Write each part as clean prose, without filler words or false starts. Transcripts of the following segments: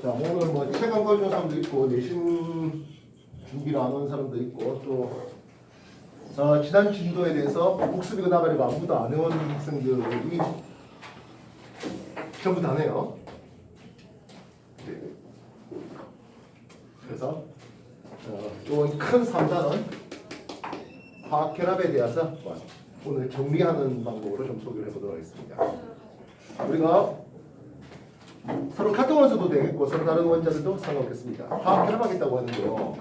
자, 오늘 뭐 책 안 가져온 사람도 있고 내신 준비를 안 한 사람도 있고 또 지난 진도에 대해서 복습이고 나발이고 아무도 안 해온 학생들이 전부 다네요. 그래서 이번 큰 3단원 화학결합에 대해서 오늘 정리하는 방법으로 좀 소개를 해보도록 하겠습니다. 우리가 서로 같은 원소도 되겠고 서로 다른 원자들도 상관없겠습니다. 화학결합하겠다고 하는데요.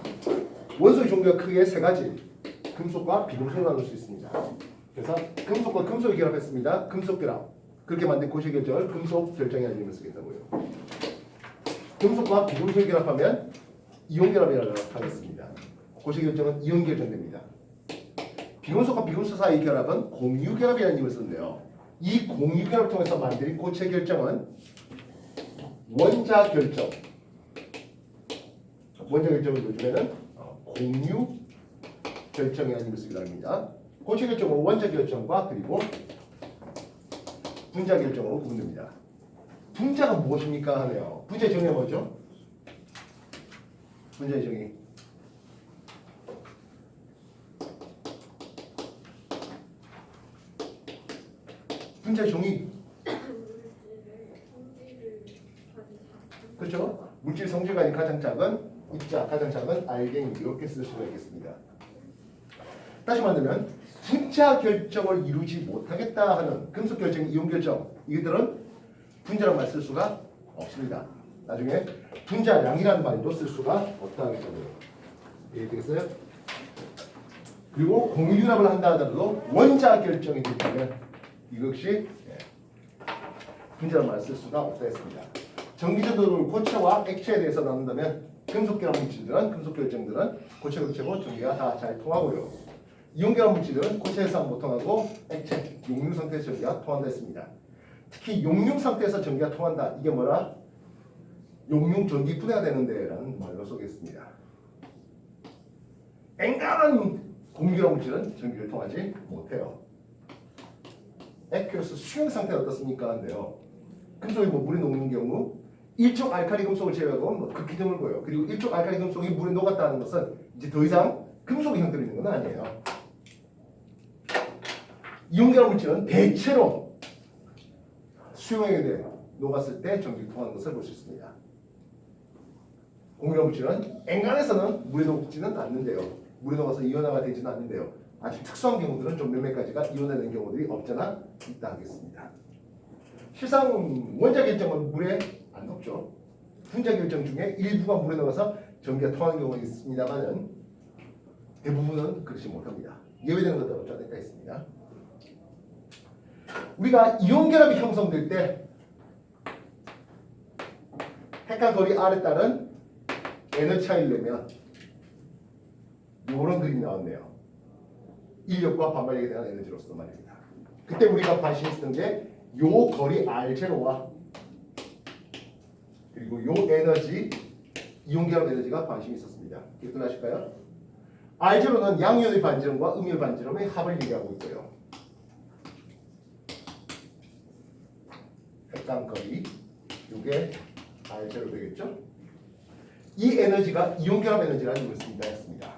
원소의 종류가 크게 세 가지. 금속과 비금속을 나눌 수 있습니다. 그래서 금속과 금속이 결합했습니다. 금속결합. 그렇게 만든 고시결정을 금속결정이라는 이름을 쓰겠다고요. 금속과 비금속이 결합하면 이온결합이라고 하겠습니다. 고시결정은 이온결정됩니다. 비금속과 비금속 사이의 결합은 공유결합이라는 이름을 쓰는데요. 이 공유결합을 통해서 만든 고체결정은 원자결정. 원자결정을 요즘에는 공유결정이라는 이름을 쓰기도 합니다. 고체결정은 원자결정과 그리고 분자결정으로 구분됩니다. 분자가 무엇입니까 하네요. 분자의 정의가 뭐죠? 분자의 정의. 분자의 정의. 그렇죠? 물질 성질관이 가장 작은 입자, 가장 작은 알갱이 이렇게 쓸 수가 있겠습니다. 다시 말하면 분자 결정을 이루지 못하겠다 하는 금속 결정, 이온 결정 이들은 분자란 말 쓸 수가 없습니다. 나중에 분자량이라는 말도 쓸 수가 없다 하겠다고요. 이해되겠어요? 그리고 공유결합을 한다 하더라도 원자 결정이 된다면 이것이 분자란 말 쓸 수가 없다 했습니다. 전기전도를 고체와 액체에 대해서 나눈다면 금속결합 물질들은 금속결정들은 고체, 고체고 전기가 다 잘 통하고요. 이온결합 물질들은 고체에서 못 통하고 액체, 용융 상태에서 전기가 통한다 했습니다. 특히 용융 상태에서 전기가 통한다. 이게 뭐라? 용융 전기 분해가 되는데 라는 말로 소개했습니다. 앵간한 공유결합 물질은 전기를 통하지 못해요. 액큐어스 수용 상태가 어떻습니까? 한데요. 금속이 물에 녹는 경우 일족 알칼리 금속을 제외하고 극히 드물고요. 그리고 일족 알칼리 금속이 물에 녹았다는 것은 이제 더 이상 금속의 형태로 있는 건 아니에요. 이온결합 물질은 대체로 수용액에 대해 녹았을 때 전기를 통하는 것을 볼 수 있습니다. 공유결합 물질은 앵간에서는 물에 녹지는 않는데요. 물에 녹아서 이온화가 되지는 않는데요. 아주 특수한 경우들은 좀 몇몇 가지가 이온화되는 경우들이 없잖아 있다 하겠습니다. 실상 원자 결정은 물에 안 녹죠. 분자 결정 중에 일부가 물에 녹아서 전기가 통하는 경우가 있습니다만은 대부분은 그렇지 못합니다. 예외되는 것들은 어쩌다 있습니다. 우리가 이온 결합이 형성될 때 핵과 거리 R에 따른 에너지 차이를 내면 이런 그림이 나왔네요. 인력과 반발력에 대한 에너지로서 말입니다. 그때 우리가 관심했던 게 요 거리 R0와 그리고 요 에너지 이온결합 에너지가 관심이 있었습니다. 기억나실까요? R0는 양이온의 반지름과 음이온의 반지름의 합을 얘기하고 있고요. 핵간 거리 요게 R0 되겠죠? 이 에너지가 이온결합 에너지라는 이름을 쓴다 했습니다.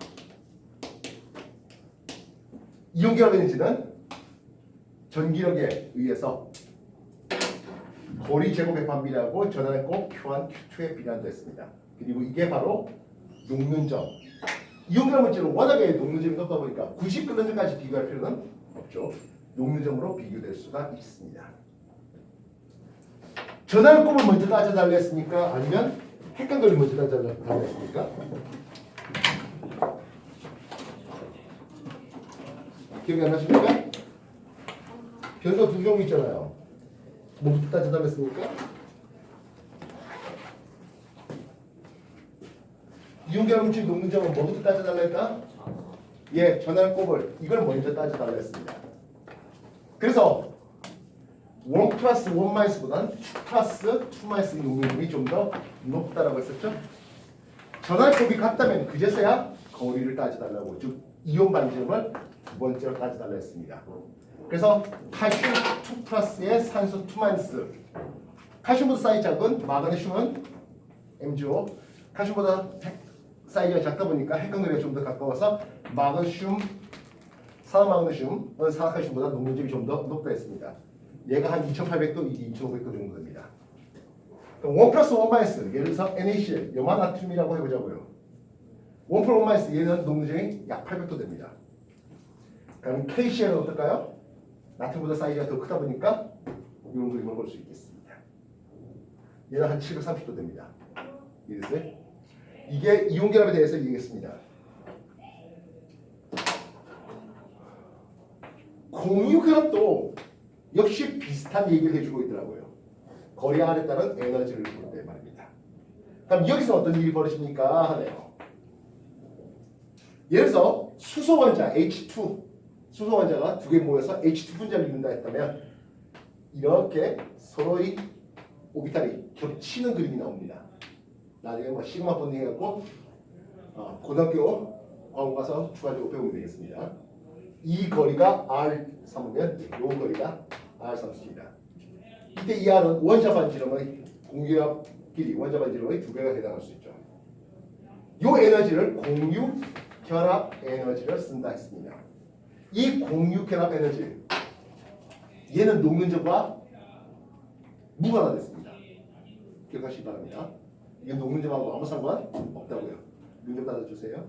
이온결합 에너지는 전기력에 의해서 거리 제곱의 반비례하고 전환의 꼭 Q1, Q2에 비례한다 했습니다. 그리고 이게 바로 녹는 점. 이온결합 물질은 워낙에 녹는 점이 높다 보니까 굳이 끓는 점까지 비교할 필요는 없죠. 녹는 점으로 비교될 수가 있습니다. 전환의 곱을 먼저 따져달라 했습니까? 아니면 핵간거리를 먼저 따져달라 했습니까? 기억이 안 나십니까? 변수가 두 종류 있잖아요. 뭐부터 따져달라 했습니까? 이온결합 물질 녹는 점은 뭐부터 따져달라 했다? 예, 전환 곱을 이걸 먼저 따져달라 했습니다. 그래서 1 플러스 1 마이너스보다는 2 플러스 2 마이너스 용량이 좀 더 높다라고 했었죠? 전환 곱이 같다면 그제서야 거리를 따져달라고, 즉 이온 반지름을 두 번째로 따져달라 했습니다. 그래서 칼슘 2 플러스의 산소 2 마이너스. 칼슘보다 사이즈 작은 마그네슘은 MgO. 칼슘보다 사이즈가 작다 보니까 핵강도리가 좀 더 가까워서 마그네슘, 산화마그네슘은 산화칼슘보다 녹는점이 좀 더 높다 했습니다. 얘가 한 2800도, 이게 2500도 정도 됩니다. 그럼 1 플러스 1 마이너스, 예를 들어서 NaCl, 염화나트륨이라고 해보자고요. 1 플러스 1 마이너스, 얘는 녹는점이 약 800도 됩니다. 그럼 KCl은 어떨까요? 나트륨보다 사이즈가 더 크다 보니까 이런 그림을 볼 수 있겠습니다. 얘는 한 730도 됩니다. 이해됐어요? 이게 이온결합에 대해서 얘기했습니다. 공유결합도 역시 비슷한 얘기를 해주고 있더라고요. 거리항에 따른 에너지를 볼 때 말입니다. 그럼 여기서 어떤 일이 벌어집니까? 하네요. 예를 들어서 수소원자 H2, 수소원자가 두 개 모여서 H2 분자를 이룬다 했다면 이렇게 서로의 오비탈이 겹치는 그림이 나옵니다. 나중에 뭐 시그마 본딩 해갖고 고등학교 과목 가서 추가적으로 배우면 되겠습니다. 이 거리가 R3이면 이 거리가 R3입니다. 이때 이 R은 원자 반지름의 공유결합 길이, 원자 반지름의 2배가 해당할 수 있죠. 이 에너지를 공유 결합 에너지를 쓴다 했습니다. 이 공유 결합 에너지, 얘는 녹는점과 무관화됐습니다. 기억하시기 바랍니다. 이게 녹는점하고 아무 상관 없다고요. 눈좀 닫아주세요.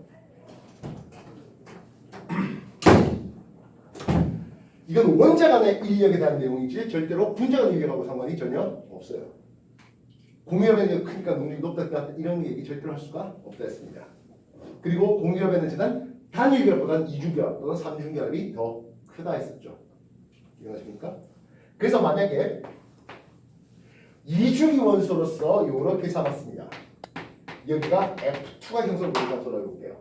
이건 원자 간의 인력에 대한 내용이지 절대로 분자 간의 인력하고 상관이 전혀 없어요. 공유결합 에너지가 크니까 녹는점이 높다 이런 얘기 절대로 할 수가 없다 했습니다. 그리고 공유결합 에너지는 단일결합보다는 이중결합 또는 삼중결합이 더 크다 했었죠. 기억하십니까? 그래서 만약에 이중이 원소로서 이렇게 삼았습니다. 여기가 F2가 형성되는 원소라고 해볼게요.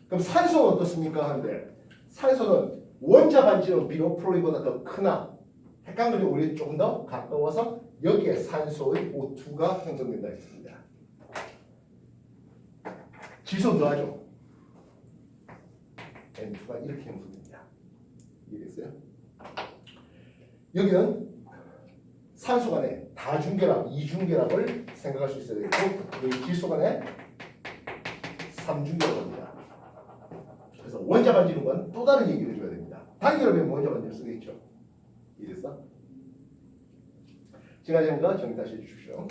그럼 산소는 어떻습니까? 하는데 산소는 원자 반지름 비록 플로린보다 더 크나 핵강도리 우리 조금 더 가까워서 여기에 산소의 O2가 형성된다 했습니다. 질소 더하죠. N2가 이렇게 형성됩니다. 이해됐어요? 여기는 산소 간의 다중결합, 이중결합을 생각할 수 있어야 되고 여기 질소 간의 삼중결합입니다. 그래서 원자 반지름은 또 다른 얘기를 해줘야 됩니다. 단결합이면 원자 반지름 쓰겠죠. 이해됐어? 지금까지 거 정리 다시 해주십시오.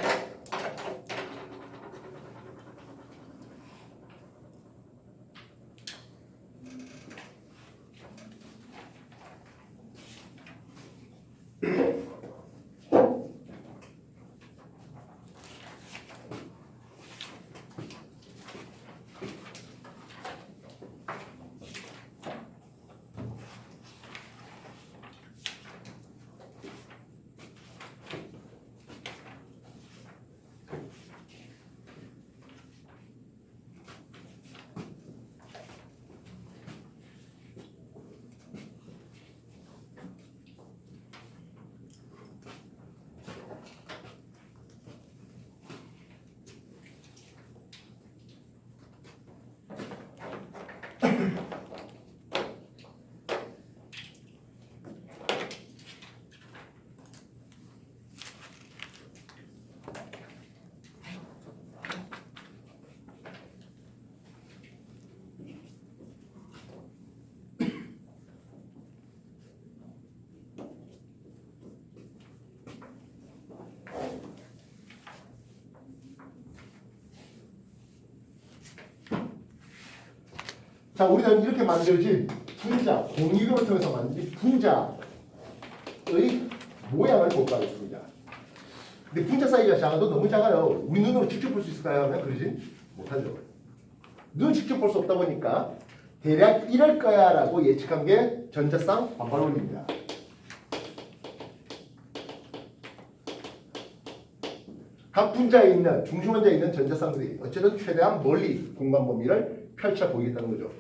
자, 우리는 이렇게 만들어진 분자, 공유결합을 통해서 만든 분자의 모양을 볼까 하겠습니다. 근데 분자 사이즈가 작아도 너무 작아요. 우리 눈으로 직접 볼 수 있을까요? 하면 그러지 못하죠. 눈 직접 볼 수 없다 보니까 대략 이럴 거야 라고 예측한 게 전자쌍 반발원입니다. 각 분자에 있는 중심원자에 있는 전자쌍들이 어쨌든 최대한 멀리 공간 범위를 펼쳐 보이겠다는 거죠.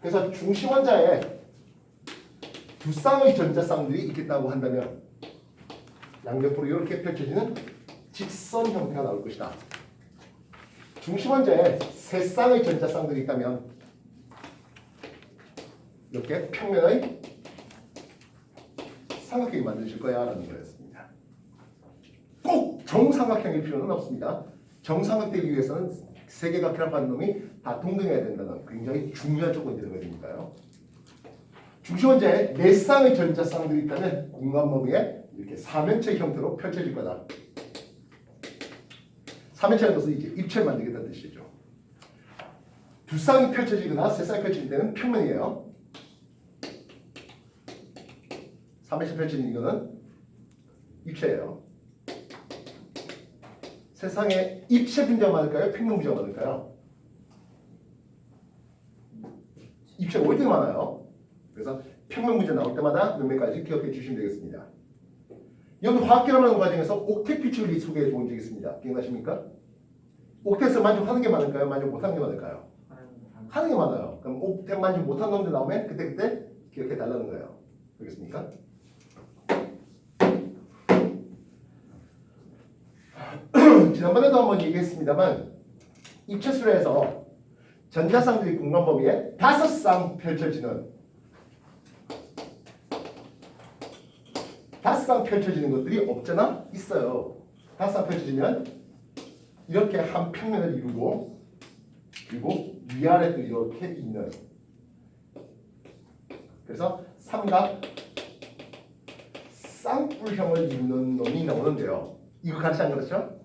그래서 중심원자에 두 쌍의 전자쌍들이 있겠다고 한다면 양옆으로 이렇게 펼쳐지는 직선 형태가 나올 것이다. 중심원자에 세 쌍의 전자쌍들이 있다면 이렇게 평면의 삼각형이 만들어질 거야 라는 거였습니다. 꼭 정삼각형일 필요는 없습니다. 정삼각되기 위해서는 세 개가 결합하는 놈이 다 동등해야 된다는 굉장히 중요한 조건이 되는 거니까요. 중심원자에 네 쌍의 전자쌍들이 있다면 공간범위에 이렇게 삼면체 형태로 펼쳐질 거다. 삼면체라는 것은 이제 입체를 만들겠다는 뜻이죠. 두 쌍이 펼쳐지거나 세 쌍이 펼쳐질 때는 평면이에요. 삼면체 펼쳐지는 이거는 입체예요. 세상에 입체 분자가 많을까요? 평면 분자가 많을까요? 입체가 올 때 많아요. 그래서 평면 분자 나올 때마다 몇 명까지 기억해 주시면 되겠습니다. 여기 화학결합하는 과정에서 옥텟 비율이 소개해 본 적이 있습니다. 기억나십니까? 옥텟을 만족하는 게 많을까요? 만족 못하는 게 많을까요? 하는 게 많아요. 그럼 옥텟 만족 못하는 놈들 나오면 그때 기억해 달라는 거예요. 알겠습니까? 지난번에도 한번 얘기했습니다만 입체술에서 전자쌍들이 공간 범위에 5쌍 펼쳐지는 것들이 없잖아? 있어요. 5쌍 펼쳐지면 이렇게 한 평면을 이루고 그리고 위아래도 이렇게 있는, 그래서 삼각 쌍뿔형을 이루는 놈이 나오는데요. 이거 가르치 안 그렇죠?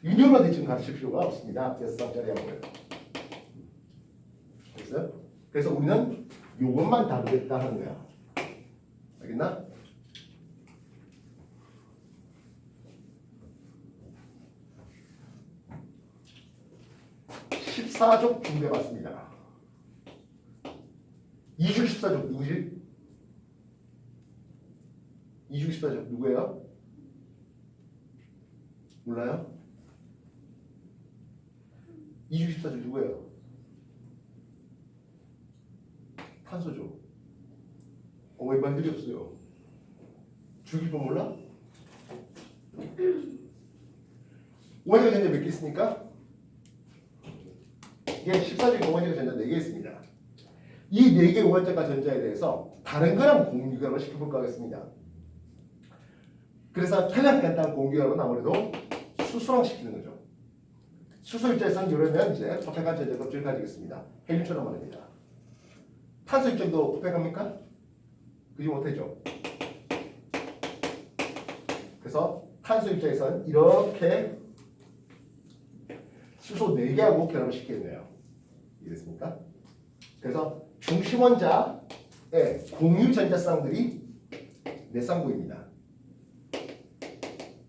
유니온만 지금 가르칠 필요가 없습니다. 6쌍짜리 한번. 됐어요? 그래서 우리는 요것만 다루겠다 하는 거야. 알겠나? (14족) 준비해봤습니다. 2주 14족 누구지? 2주 14족 누구예요? 몰라요? 2주 14족 누구예요? 탄소죠. 왜 만들이 없어요? 주기법 몰라? 오해가 전자 몇 개 있습니까? 이게 14족 오해가 전자 4개 있습니다. 이 4개 오해자가 전자에 대해서 다른 거랑 공유결합을 시켜볼까 하겠습니다. 그래서 가장 간단한 공유결합은 아무래도 수소랑 시키는 거죠. 수소 입장에서는 이러면 이제 포텐한 전자 껍질을 가지겠습니다. 헬륨처럼 말입니다. 탄소 입장도 포텐합니까? 그지 못했죠. 그래서 탄소 입장에서는 이렇게 수소 4개하고 결합을 시키겠네요. 이해됐습니까? 그래서 중심원자의 공유 전자쌍들이 4쌍구입니다.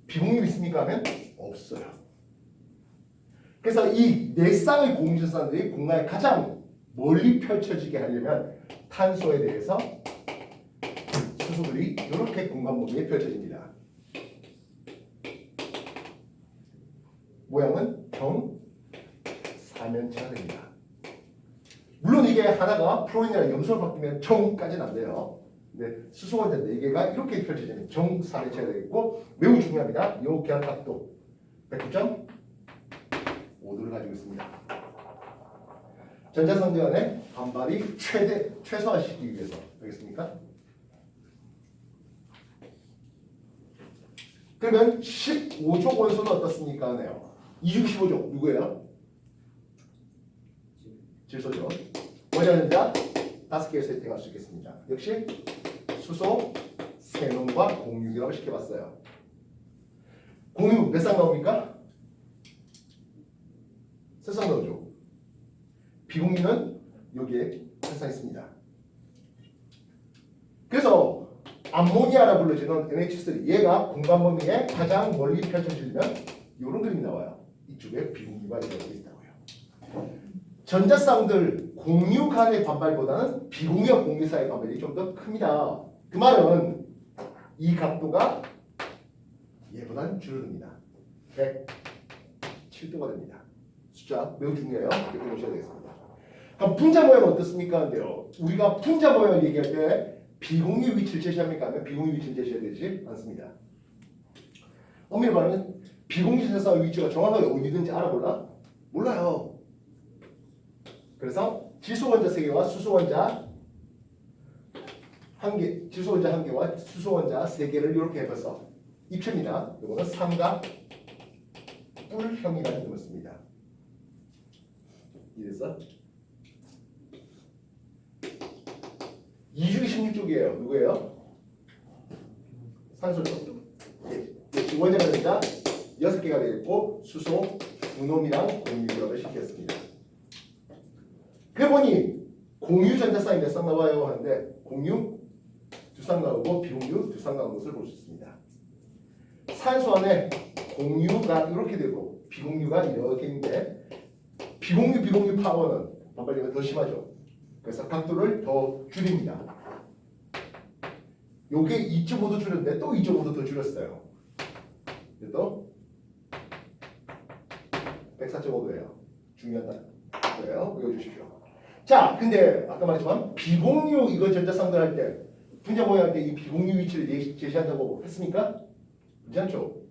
비공유 있습니까? 하면 없어요. 그래서 이 4쌍의 공유 전자쌍들이 공간에 가장 멀리 펼쳐지게 하려면 탄소에 대해서 수소들이 이렇게 공간 범위에 펼쳐집니다. 모양은 정사면체가 됩니다. 물론 이게 하나가 프로인이랑 염소로 바뀌면 정까지는 안 돼요. 근데 수소원자 4개가 이렇게 펼쳐지면 정사면체가 되겠고, 매우 중요합니다. 이 계합각도 109.5도를 가지고 있습니다. 전자성전의 반발이 최소화시키기 위해서. 알겠습니까? 그러면 15족 원소는 어떻습니까? 하네요. 2중 15족 누구예요? 질소죠. 원자전자 5개를 세팅할 수 있겠습니다. 역시 수소, 세논과 공유결합을 시켜봤어요. 공유 몇 쌍 나옵니까? 3쌍 나오죠. 비공유는 여기에 3쌍 있습니다. 그래서 암모니아라 불러지는 NH3, 얘가 공간 범위에 가장 멀리 펼쳐지면 이런 그림이 나와요. 이쪽에 비공유가 이루어져 있다고요. 전자쌍들 공유 간의 반발보다는 비공유와 공유 사이의 반발이 좀 더 큽니다. 그 말은 이 각도가 얘보다는 줄어듭니다. 107도가 됩니다. 숫자 매우 중요해요. 이렇게 보셔야 되겠습니다. 그럼 분자 모양은 어떻습니까? 근데요, 우리가 분자 모양을 얘기할 때 비공유 위치를 제시합니까? 아니면 비공유 위치를 제시해야 되지 않습니다. 엄밀히 말하면 비공유 전자쌍의 위치가 정확하게 어디든지 알아볼라? 몰라요. 그래서 질소 원자 3개와 수소 원자 한 개, 질소 원자 한 개와 수소 원자 세 개를 이렇게 해서 입체입니다. 이거는 삼각 뿔형이라는 이름을 씁니다. 이래서 2주기 16쪽이에요. 누구예요? 산소죠. 원자가 된자 6개가 되겠고 수소, 분놈이랑 공유를 시켰습니다. 그래 보니 공유 전자쌍이 몇 쌍 나와요 하는데 공유 2쌍 나오고 비공유 2쌍 나오는 것을 볼 수 있습니다. 산소 안에 공유가 이렇게 되고 비공유가 이렇게 있는데 비공유 파워는 반발력이 더 심하죠. 그래서 각도를 더 줄입니다. 요게 2.5도 줄였는데 또 2.5도 더 줄였어요. 또 104.5도예요. 중요한 거예요. 외워주십시오. 자, 근데 아까 말했지만 비공유 이거 전자쌍들 할 때 분자 모양할 때 이 비공유 위치를 제시한다고 했습니까? 그렇지 않죠?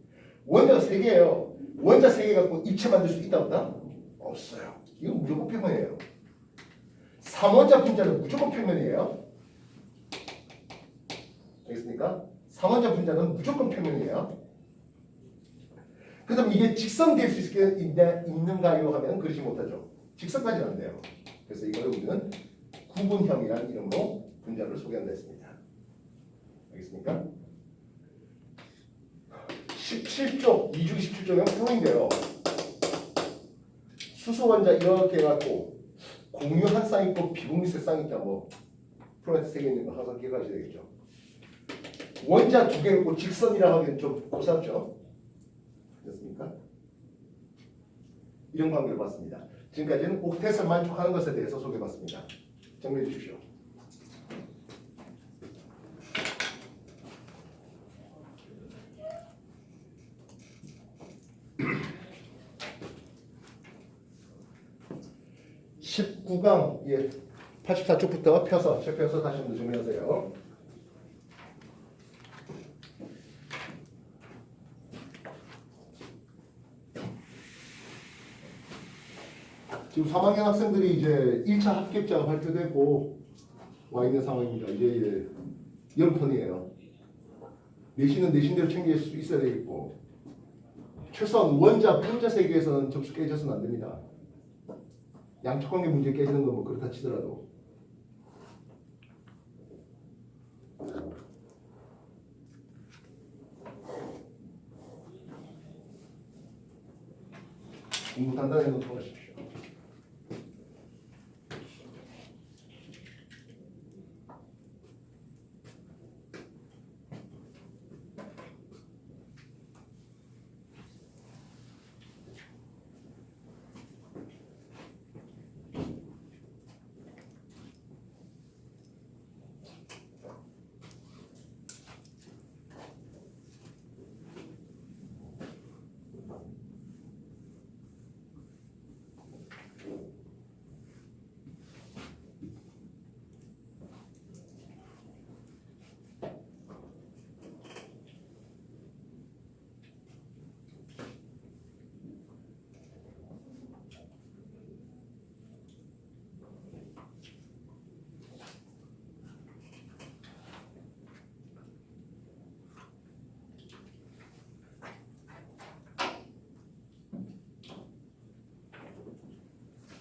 원자가 3개예요. 원자 3개 갖고 입체 만들 수 있다 없다? 없어요. 이건 무조건 평면이에요. 3원자 분자는 무조건 평면이에요. 알겠습니까? 3원자 분자는 무조건 평면이에요. 그 다음 이게 직선될 수 있는가요? 하면 그러지 못하죠. 직선까지는 안 돼요. 그래서 이걸 우리는 구분형이라는 이름으로 분자를 소개한다 했습니다. 알겠습니까? 17쪽, 2주기 17쪽은 프로인데요. 수소 원자 이렇게 해갖고 공유 한 쌍 있고 비공유 세 쌍 있다. 뭐 프로한테 3개 있는 거 항상 기억하셔야 되겠죠. 원자 2개 있고 직선이라고 하기엔 좀 고상죠. 됐습니까? 이런 관계를 봤습니다. 지금까지는 옥텟을 만족하는 것에 대해서 소개해봤습니다. 정리해 주십시오. (19강) 예, 84쪽부터 펴서 다시 한번 정리하세요. 지금 3학년 학생들이 이제 1차 합격자가 발표되고 와 있는 상황입니다. 이제 연턴이에요. 내신은 내신대로 챙길 수 있어야 되겠고 최소한 원자, 분자 세계에서는 점수 깨져서는 안 됩니다. 양적 관계 문제 깨지는 건 뭐 그렇다 치더라도 공부 단단히 해놓도록 하십시오.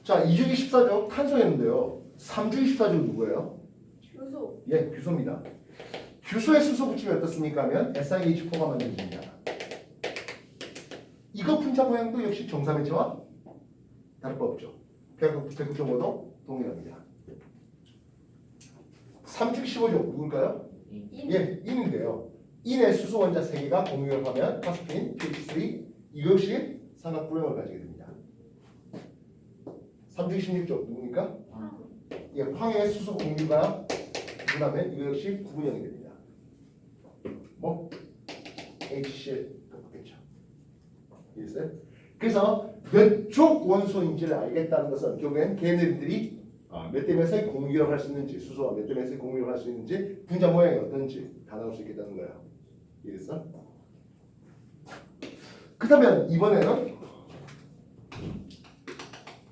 자, 2주기 14조 탄소였는데요. 3주기 14조 누구예요? 규소. 예, 규소입니다. 규소의 수소 붙임이 어떻습니까? 하면 SiH4가 만들어집니다. 이거 분자 모양도 역시 정사면체와 다를 바 없죠. 109.5도 동일합니다. 3주기 15조 누굴까요? 예, 인인데요. 인의 수소 원자 3개가 공유합하면 파스핀, pH3 이것이 삼각불형을 가지게 됩니다. 3주기 16조 누굽니까? 예, 황의 수소 공유가 분하면 이거 역시 구분형이 됩니다. 뭐 HCl 똑같겠죠. 이해했어요? 그래서 몇 쪽 원소인지를 알겠다는 것은 결국엔 걔네들이 몇 대 몇의 공유를 할 수 있는지 수소와 몇 대 몇의 공유를 할 수 있는지 분자 모양이 어떤지 다 나올 수 있겠다는 거예요. 이해했어? 그렇다면 이번에는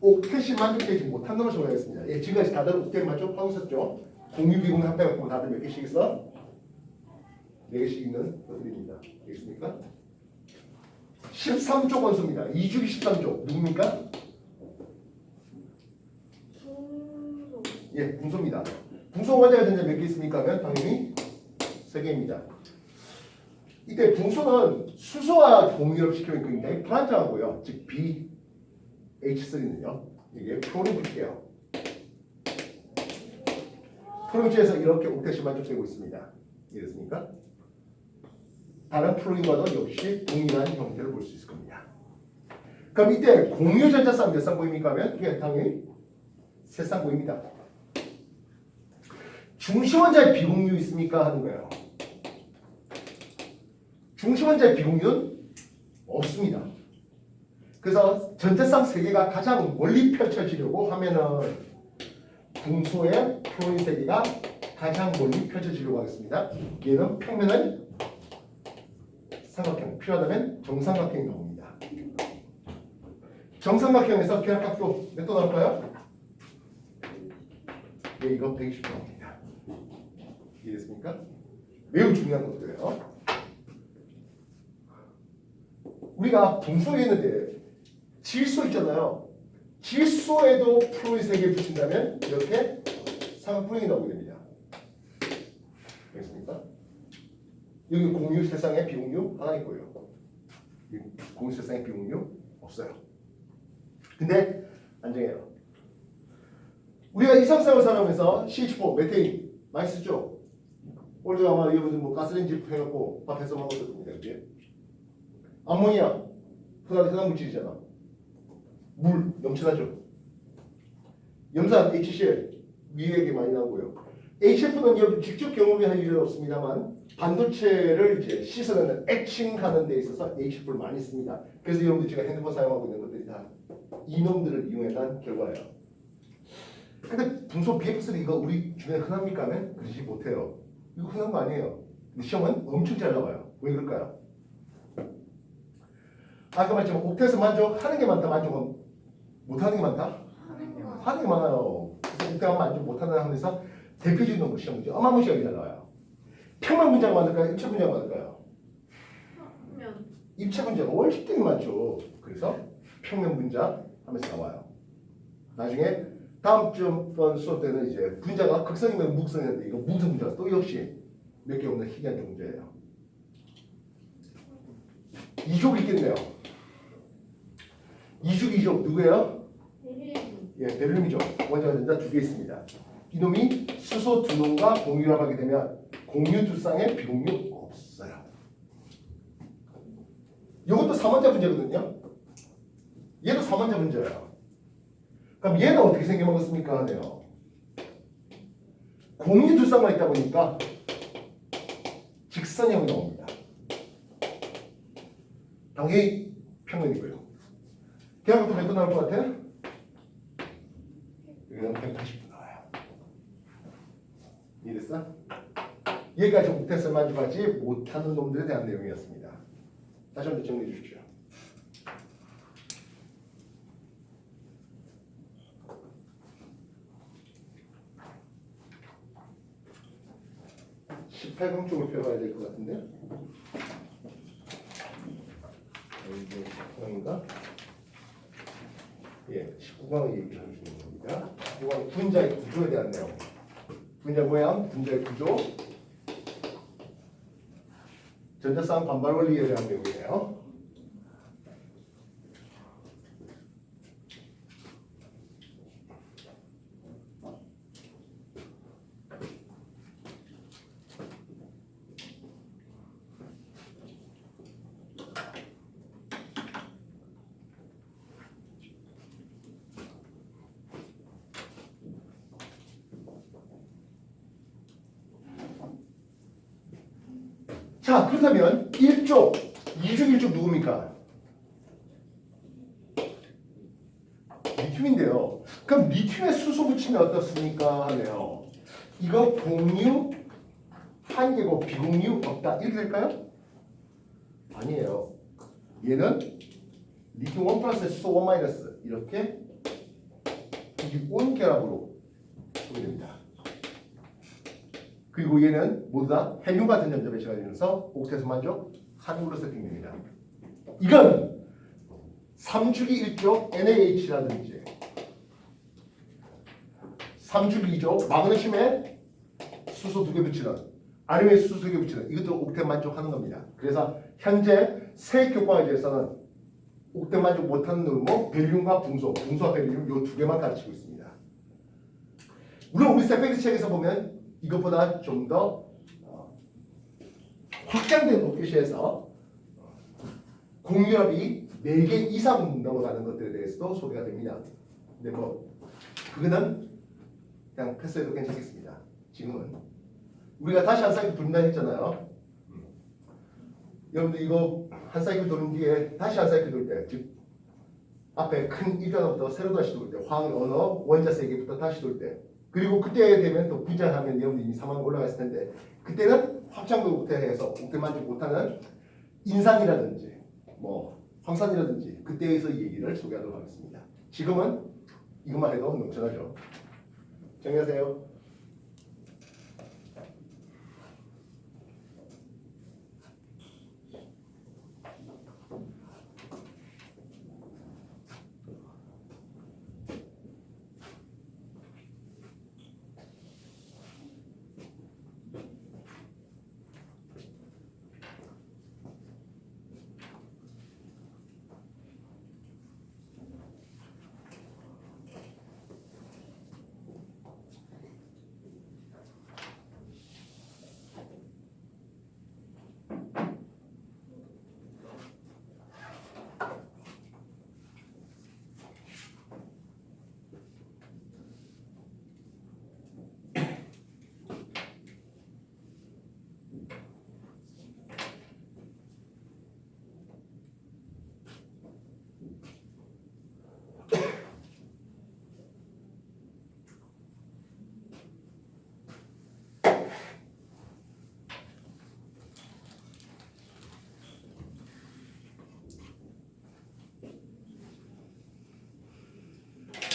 옥텟이 만족되지 못한 놈을 소개하겠습니다. 예, 지금까지 다들 옥텟 만족하고 있었죠? 공유 비공유 합해갖고 다들 몇 개씩 있어? 4개씩 있는 것들입니다. 알겠습니까? 13조 원소입니다. 2주기 13조 누굽니까? 붕소. 예, 붕소입니다. 붕소 원자가 전자 몇 개 있습니까? 하면 당연히 3개입니다. 이때 붕소는 수소와 공유를 시키면 굉장히 불안정하고요. 즉 BH3는요. 이게 프로린 물질이에요. 프로린 물질에서 이렇게 옥텟이 만족되고 있습니다. 이해됐습니까? 다른 프로린과도 역시 동일한 형태를 볼 수 있을 겁니다. 그럼 이때 공유 전자쌍 몇 쌍 보입니까? 하면 이게 당연히 3쌍 보입니다. 중시원자의 비공유 있습니까? 하는 거예요. 중시원자의 비공유는 없습니다. 그래서 전자쌍 3개가 가장 멀리 펼쳐지려고 하면은 붕소의 프로린 3개가 가장 멀리 펼쳐지려고 하겠습니다. 얘는 평면을 삼각형, 필요하다면 정삼각형이 나옵니다. 정삼각형에서 결합각도 몇 도 나올까요? 네, 이거 120도 나옵니다. 이해됐습니까? 매우 중요한 것들이에요. 우리가 붕소에 있는데 질소 있잖아요. 질소에도 프로린 3개 붙인다면 이렇게 삼각형이 나오게 됩니다. 알겠습니까? 여기 공유 세상에 비공유 하나 있고요. 공유 세상에 비공유 없어요. 근데 안정해요. 우리가 일상생활 살아오면서 CH4, 메테인 많이 쓰죠? 오늘도 아마 여러분들 뭐 가스레인지 해갖고 밥해서 먹었을 겁니다. 그게 암모니아, 흔한 물질이잖아. 물 넘쳐나죠? 염산, HCl 위액이 많이 나오고요. HF는 여러분 직접 경험할 일은 없습니다만 반도체를 이제 씻어내는 애칭하는 데 있어서 HF를 많이 씁니다. 그래서 여러분들 지금 핸드폰 사용하고 있는 것들이 다 이놈들을 이용한 결과예요. 근데 붕소 BF3 이거 우리 주변에 흔합니까? 하면 그러지 못해요. 이거 흔한 거 아니에요. 근데 시험은 엄청 잘 나와요. 왜 그럴까요? 아까 말했지만 옥텟에서 만족하는 게 많다, 만족은 못하는 게 많다? 하는 게 많아요. 그래서 옥텟만 만족 못하는 항에서 대표적인 놈으로 시험 문제 어마무시하게 잘 나와요. 평면 문제가 많을까요? 입체 문제가 많을까요? 입체 문제가 월십등이 많죠. 그래서 평면 분자 하면서 나와요. 나중에 다음 번 수업 때는 이제 분자가 극성이면 무극성이는데 이거 무극성 분자가 또 역시 몇 개 없는 희귀한 문제예요. 이족 있겠네요. 이족 누구예요? 예, 베릴륨이죠. 원자가 전자 2개 있습니다. 이놈이 수소 2놈과 공유를 하게 되면 공유 2쌍에 비공유 없어요. 이것도 3원자 문제거든요. 얘도 3원자 문제예요. 그럼 얘는 어떻게 생겨먹었습니까? 하네요. 공유 2쌍만 있다 보니까 직선형이 나옵니다. 당연히 평면이고요. 계약부터 몇 도 나올 것 같아요? 여기는 180도 나와요. 이해됐어? 얘가 좀 옥텟을 만족하지 못하는 놈들에 대한 내용이었습니다. 다시 한번 정리해 주십시오. (18강) 쪽을 펴봐야 될 것 같은데 이게 19강인가? 예, 19강을 얘기하는 중인 겁니다. 19강 분자의 구조에 대한 내용. 분자 모양, 분자의 구조, 전자쌍 반발 원리에 대한 내용이에요. 자, 그렇다면 1조, 2조 1조 누굽니까? 리튬인데요. 그럼 리튬에 수소 붙이면 어떻습니까? 하네요. 이거 공유 한 개고 비공유 없다. 이렇게 될까요? 아니에요. 얘는 리튬 1 플러스 수소 1 마이너스 이렇게 이온 결합으로 보게 됩니다. 그리고 얘는 모두 다 헬륨 같은 점자 배치가 되면서 옥텟수 만족 한으로 세팅됩니다. 이건 3주기 1족 NaH라든지 3주기 2족 마그네슘에 수소 2개 붙이는 아니면 수소 2개 붙이는 이것도 옥텟 만족하는 겁니다. 그래서 현재 세 교과에서는 옥텟 만족 못하는 놈은 벨륨과 붕소와 벨륨 요 두 개만 가르치고 있습니다. 물론 우리 세펙트 책에서 보면 이것보다 좀 더 확장된 옥텟시에서 공유압이 4개 이상 넘어가는 것들에 대해서도 소개가 됩니다. 근데 뭐 그거는 그냥 패스해도 괜찮겠습니다. 지금은 우리가 다시 한 사이클 돌린다 했잖아요. 여러분들 이거 한 사이클 도는 뒤에 다시 한 사이클 돌 때, 즉 앞에 큰 일단부터 새로 다시 돌 때, 화학 언어 원자 세계부터 다시 돌 때, 그리고 그때 되면 또 분자하면 여러분들 이미 3만 올라갔을 텐데 그때는 확장도 못해서 옥텟 만족 못하는 인산이라든지 뭐 황산이라든지 그때에서 이 얘기를 소개하도록 하겠습니다. 지금은 이것만 해도 넘쳐나죠. 정리하세요.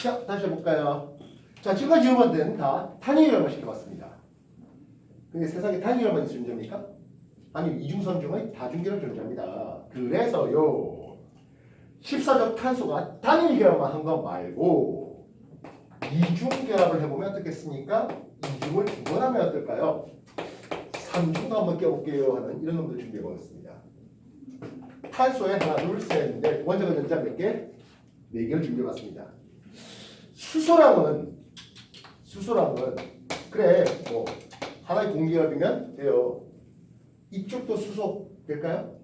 자, 다시 해볼까요? 자, 지금까지 여러분들은 다 탄이열만 시켜봤습니다. 근데 세상에 탄이열만 있을 존재입니까? 아니, 이중선 중의 다중결합 존재입니다. 그래서요, 14적 탄소가 단일결합만 한 거 말고 이중결합을 해보면 어떻겠습니까? 이중을 두 번 하면 어떨까요? 3중도 한번 껴볼게요 하는 이런 놈들 준비해보겠습니다. 탄소에 하나, 둘, 셋, 넷, 원자가 전자 몇 개? 4개를 준비해봤습니다. 수소랑은 그래 뭐 하나의 공기압이면 돼요. 이쪽도 수소 될까요?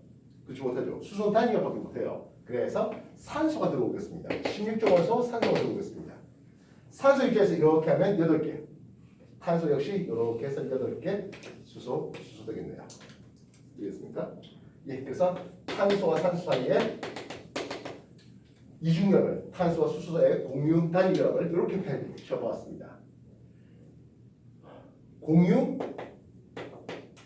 그렇지 못하죠. 수소는 단위결합밖에 못해요. 그래서 산소가 들어오겠습니다. 16종원소 산소가 들어오겠습니다. 산소 입장에서 이렇게 하면 8개, 탄소 역시 이렇게 해서 8개, 수소 되겠네요. 되겠습니까? 예, 그래서 탄소와 산소 사이에 이중결합을, 탄소와 수소의 공유 단위결합을 이렇게 펼쳐보았습니다. 공유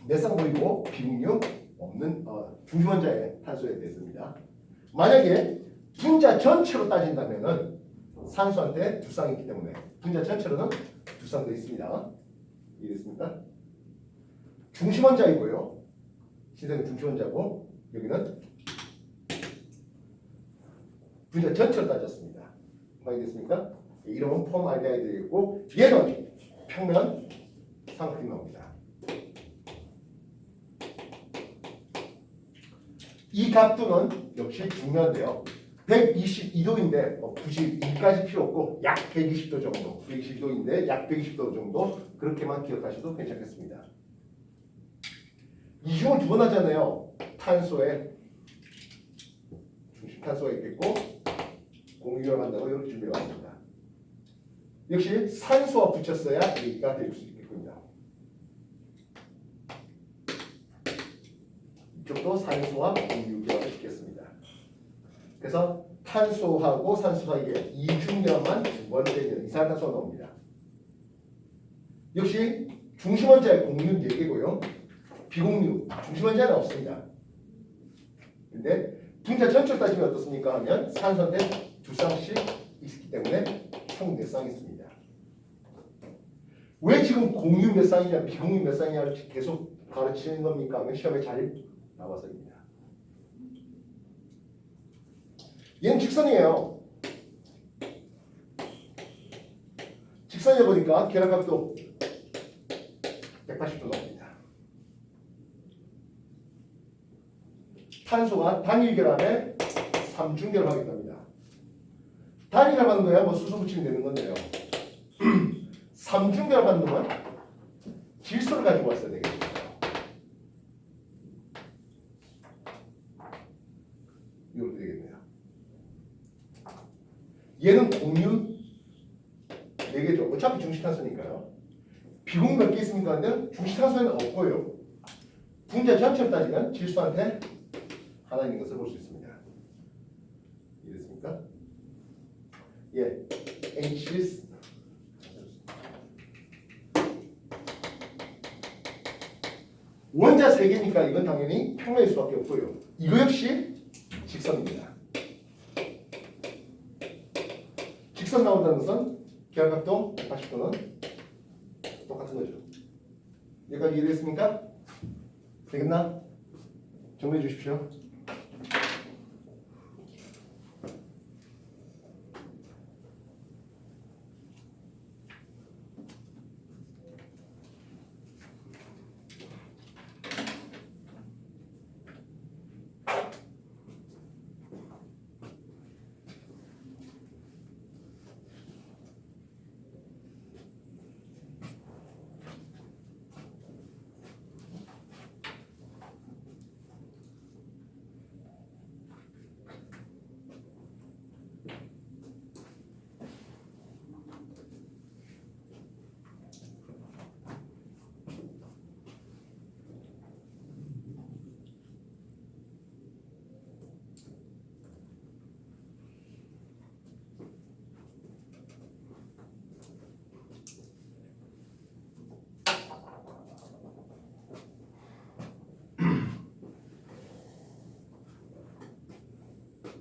내쌍보이고 비공유 없는 중심원자의 탄소에 대해서입니다. 만약에 분자 전체로 따진다면은 산소한테 두 쌍이 있기 때문에 분자 전체로는 두 쌍도 있습니다. 이해됐습니까? 중심원자이고요. 신생은 중심원자고 여기는 분자 전체로 따졌습니다. 많이 됐습니까? 이름은 폼 알데하이드 되겠고 얘는 평면 삼각형 나옵니다. 이 각도는 역시 중요한데요. 122도인데 92까지 필요 없고 약 120도 정도, 122도인데 약 120도 정도 그렇게만 기억하셔도 괜찮겠습니다. 이중을 두 번 하잖아요. 탄소에 중심 탄소가 있겠고 공유결합 한다고 이렇게 준비해봤습니다. 역시 산소와 붙였어야 얘기가 될 수 있겠군요. 이쪽도 산소와 공유결합을 시켰습니다. 그래서 탄소하고 산소 사이에 이중결합만 두 번 되면 이산화탄소가 나옵니다. 역시 중심원자의 공유는 4개고요. 비공유, 중심원자는 없습니다. 근데 분자 전체로 따지면 어떻습니까? 하면 산소한테 두 쌍씩 있기 때문에 총 4쌍이 있습니다. 왜 지금 공유 몇 쌍이냐 비공유 몇 쌍이냐를 계속 가르치는 겁니까? 시험에 잘 나와서입니다. 얘는 직선이에요. 직선이다 보니까 결합각도 180도 나옵니다. 탄소가 단일 결합에 삼중 결합하겠답니다. 단일 결합하는 거야 뭐 수소 붙이면 되는 건데요. 삼중 결합하는 동안 질소를 가지고 왔어야 되겠죠. 이렇게 되겠네요. 얘는 공유 4개죠. 어차피 중식탄소니까요. 비공유 몇 개 있습니까? 근데 중식탄소에는 없고요. 분자 전체를 따지면 질소한테 하나 있는 것을 볼 수 있습니다. 이해됐습니까? 예, H 원자 3개니까 이건 당연히 평면일 수밖에 없고요. 이거 역시 직선입니다. 직선 나온다는 것은 결합각도 180도는 똑같은 거죠. 여기까지 이해됐습니까? 되겠나? 정리해 주십시오.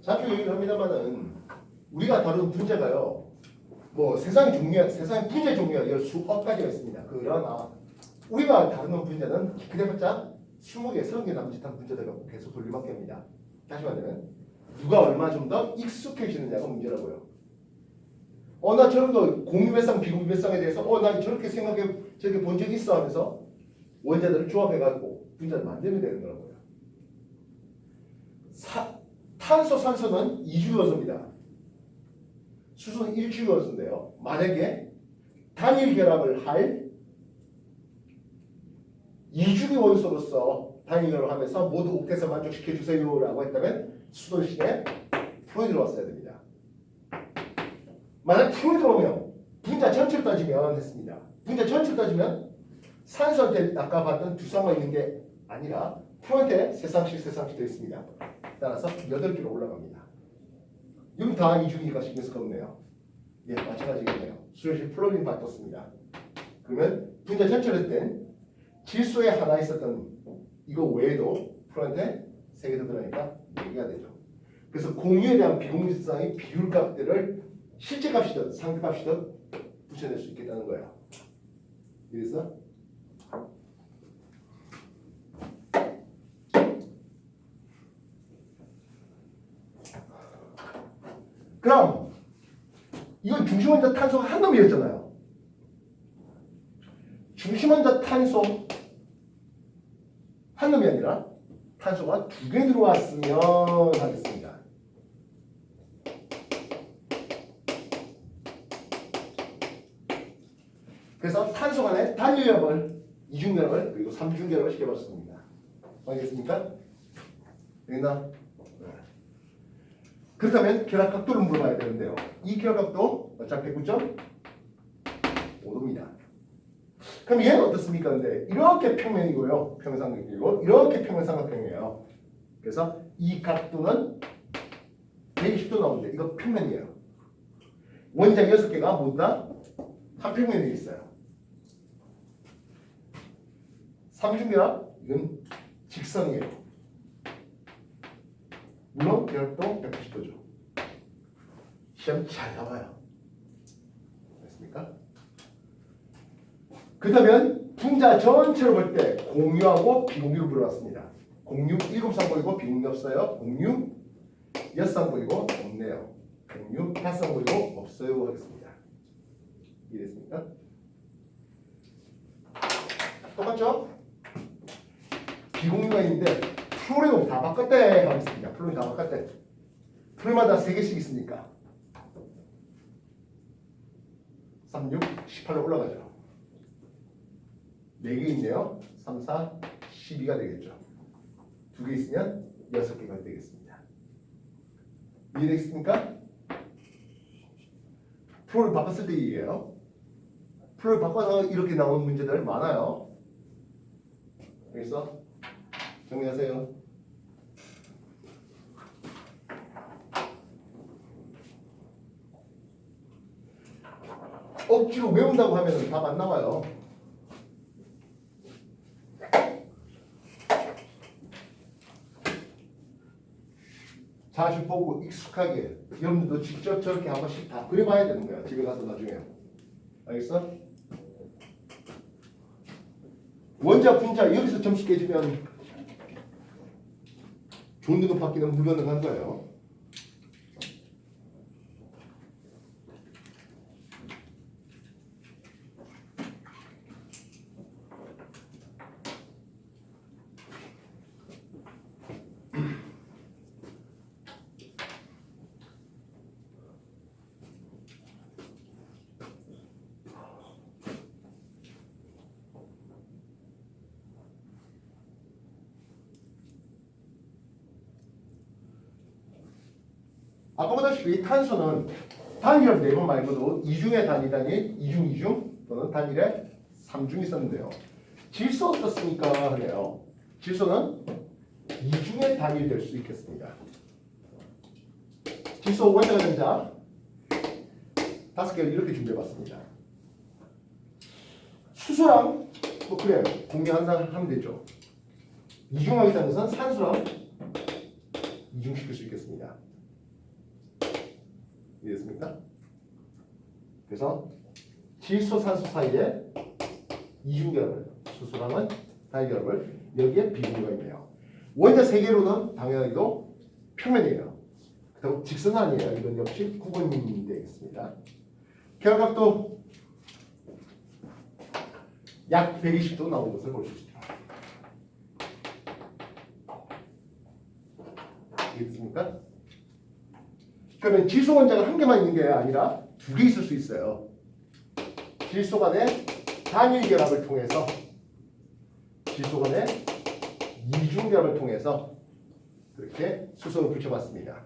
자주 얘기를 합니다만은 우리가 다루는 분자가요. 뭐 세상 분자 종류가 열 수억 가지가 있습니다. 그러나 우리가 다루는 분자는 그래봤자 20개, 30개 남짓한 분자들과 계속 돌림받기입니다. 다시 말하면 누가 얼마 좀 더 익숙해지느냐가 문제라고요. 나 저런 거 공유배상, 비공유배상에 대해서 나 저렇게 생각해 저렇게 본 적이 있어 하면서 원자들을 조합해가지고 분자를 만들면 되는 거라고요. 탄소, 산소는 2주 요소입니다. 수소는 1주 요소인데요. 만약에 단일 결합을 할 2주기 원소로서 단일 결합을 하면서 모두 옥텟을 만족시켜 주세요 라고 했다면 수도식에 풀이 들어왔어야 됩니다. 만약 풀이 들어오면 분자 전체를 따지면 했습니다. 분자 전체를 따지면 산소한테 아까 봤던 두 쌍만 있는 게 아니라 풀한테 세 쌍씩 되어 있습니다. 따라서 8개로 올라갑니다. 여기 다 2주기가 신경쓰고 없네요. 예, 마찬가지겠네요. 수요식 플러그인 바꿨습니다. 그러면 분자 전체를 했을 땐 질소에 하나 있었던 이거 외에도 풀한테 3개 더 들어가니까 4개가 되죠. 그래서 공유에 대한 비공유성의 비율값들을 실제 값이든 상대 값이든 붙여낼 수 있겠다는 거예요. 그래서 그럼 이건 중심원자 탄소가 한 놈이었잖아요. 중심원자 탄소 한 놈이 아니라 탄소가 2개 들어왔으면 하겠습니다. 그래서 탄소 간의 단일결합을 2중결합을 그리고 3중결합을 시켜봤습니다. 알겠습니까? 됐나? 그렇다면 결합각도를 물어봐야 되는데요. 이 결합각도 어차피 9.5도입니다. 그럼 얘는 어떻습니까? 근데 이렇게 평면이고요. 평면삼각형이고 이렇게 평면삼각형이에요. 그래서 이 각도는 120도 나오는데 이거 평면이에요. 원자 6개가 모두 다 한 평면에 있어요. 삼중결합 이건 직선이에요. 물론 결합도 180도죠. 시험 잘 나와요. 됐습니까? 그렇다면 분자 전체로 볼 때 공유하고 비공유를 불러왔습니다. 공유 7쌍 보이고 비공유 없어요. 공유 6쌍 보이고 없네요. 공유 5쌍 보이고 없어요 하겠습니다. 이해됐습니까? 똑같죠? 비공유가 있는데 플로리노 다 바꿨대 하겠습니다. 플로리노 다 바꿨대. 플마다 3개씩 있으니까 36, 18로 올라가죠. 4개 있네요. 3, 4, 12가 되겠죠. 2개 있으면 6개가 되겠습니다. 이해되겠습니까? 프로를 바꿨을 때 얘기예요. 프로를 바꿔서 이렇게 나온 문제들 많아요. 알겠어? 정리하세요. 억지로 외운다고 하면 답 안 나와요. 자주 보고 익숙하게 여러분들도 직접 저렇게 한 번씩 다 그려봐야 되는 거야. 집에 가서 나중에. 알겠어? 원자 분자 여기서 점수 깨지면 좋은 등급 받기는 불가능한 거예요. 아까 보다시피 탄소는 단위를 4번 말고도 이중의 단위, 이중 또는 단일의 3중이 있었는데요. 질소 어떻습니까? 하네요. 질소는 이중의 단위이 될 수 있겠습니다. 질소 원자 전자 5개를 이렇게 준비해봤습니다. 수소랑 뭐 그래요. 공개 항상 하면 되죠. 이중하겠다는 것은 산소랑 이중시킬 수 있겠습니다. 이해됐습니까? 그래서 질소, 산소 사이에 이중결합을, 수소랑은 다이결합을, 여기에 비공유가 있네요. 원자 3개로는 당연하게도 평면이에요. 그렇다고 직선 아니에요. 이건 역시 구분이 되겠습니다. 결합각도 약 120도 나오는 것을 볼 수 있죠. 이해됐습니까? 그러면 질소 원자가 한 개만 있는 게 아니라 2개 있을 수 있어요. 질소 간의 단일 결합을 통해서 질소 간의 이중 결합을 통해서 그렇게 수소를 붙여봤습니다.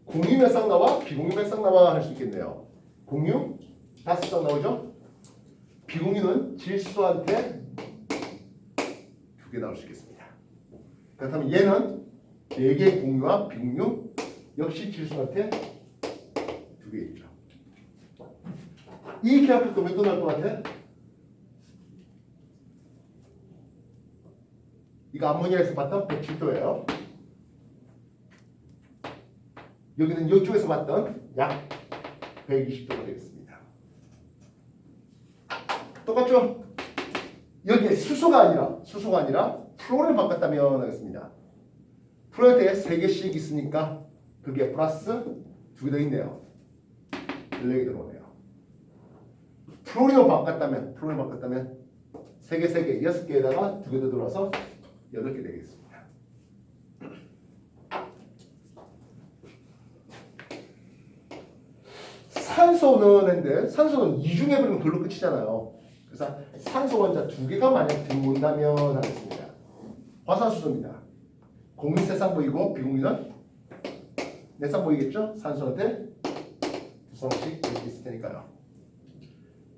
공유 몇 쌍 나와? 비공유 몇 쌍 나와? 할 수 있겠네요. 공유 5쌍 나오죠? 비공유는 질소한테 2개 나올 수 있겠습니다. 그렇다면 얘는 4개의 공유와 비공유 역시 질소한테 2개 있죠. 이 결합도 몇 도 날 것 같아? 이거 암모니아에서 봤던 107도예요. 여기는 이쪽에서 봤던 약 120도가 되겠습니다. 똑같죠? 여기에 수소가 아니라 플로를 바꿨다면 하겠습니다. 플로에 3개씩 있으니까 그게 플러스 2개 더 있네요. 4개 들어오네요. 플로리노 바꿨다면 3개, 6개에다가 2개 더 들어와서 8개 되겠습니다. 산소는 했는데 산소는 이중에 버리면 그걸로 끝이잖아요. 그래서 산소 원자 2개가 만약 들어온다면 하겠습니다. 화산수소입니다. 공유 3쌍 보이고 비공유는 4쌍 보이겠죠? 산소한테 2쌍씩 이렇게 있을 테니까요.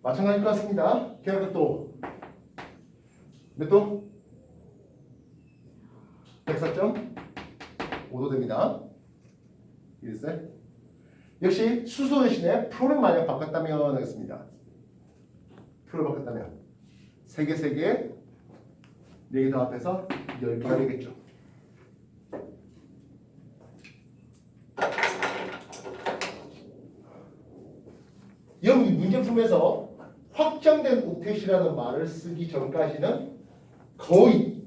마찬가지일 것 같습니다. 결합각도 몇 도? 104.5도 됩니다. 이랬어요? 역시 수소 대신에 프로를 만약 바꿨다면 하겠습니다. 프로를 바꿨다면 3개, 4개 더 합해서 10개가 되겠죠. 여러분이 문제 제품에서 확정된 옥텟이라는 말을 쓰기 전까지는 거의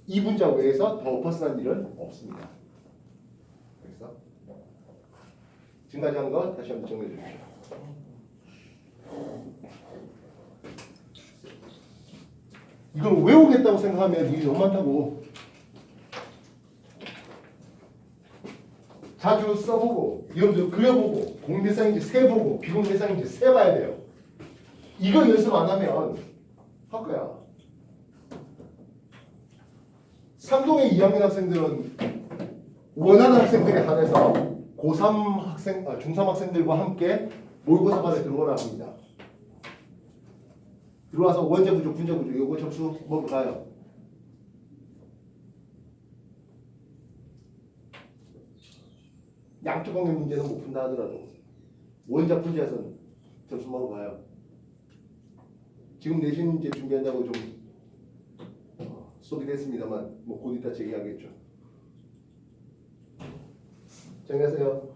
이 문자 외에서 더 벗어난 일은 없습니다. 그래서 지금까지 한 거 다시 한번 정리해 주십시오. 이걸 외우겠다고 생각하면 일이 너무 많다고. 자주 써보고 여러분들 그려보고 공대상인지 세보고 비공대상인지 세봐야 돼요. 이거 연습 안 하면 할 거야. 상동의 2학년 학생들은 원하는 학생들에 한해서 고3 학생, 중3 학생들과 함께 모의고사반에 들어오라 합니다. 들어와서 원자 구조, 분자 구조 요거 접수 먹으러 가요. 양쪽 공의 문제는 못 푼다 하더라도 원자 분자에서는 점수 먹으러 가요. 지금 내신 이제 준비한다고 좀 수업이 됐습니다만 뭐 곧 이따 제기하겠죠. 정리하세요.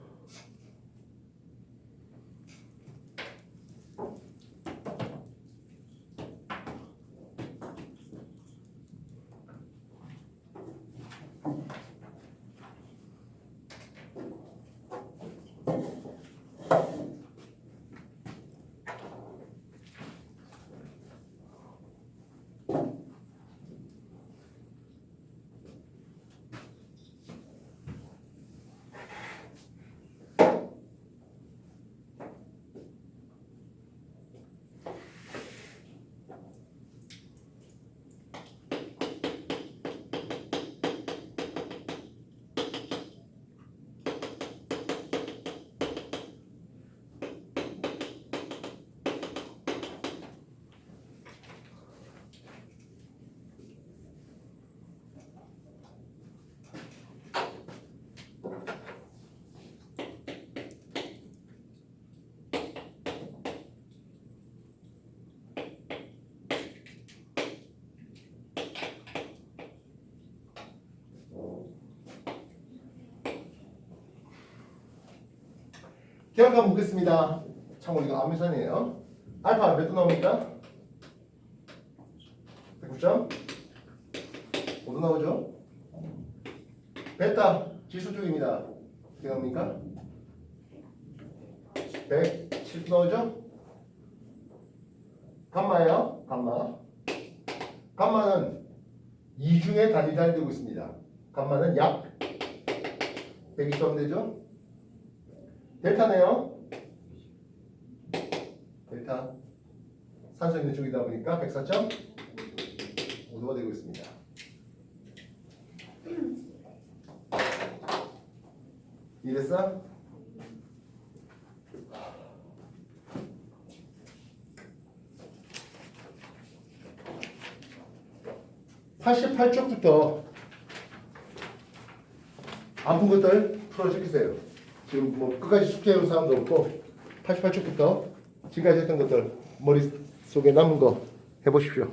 기억한 묻겠습니다. 참고 이거 암유산이에요. 알파 몇 도 나옵니까? 109점? 5도 나오죠? 베타 지수 쪽입니다. 어떻게 나옵니까? 107도 나오죠? 감마예요. 감마. 감마는 이중에 단위단위 되고 있습니다. 감마는 약 120점 되죠? 델타네요. 델타 산소 있는 쪽이다 보니까 104.5도가 되고 있습니다. 이해됐어? (88쪽부터) 안 푼 것들 풀어 주세요. 지금 뭐 끝까지 숙제해온 사람도 없고 88쪽부터 지금까지 했던 것들 머릿속에 남은 거 해보십시오.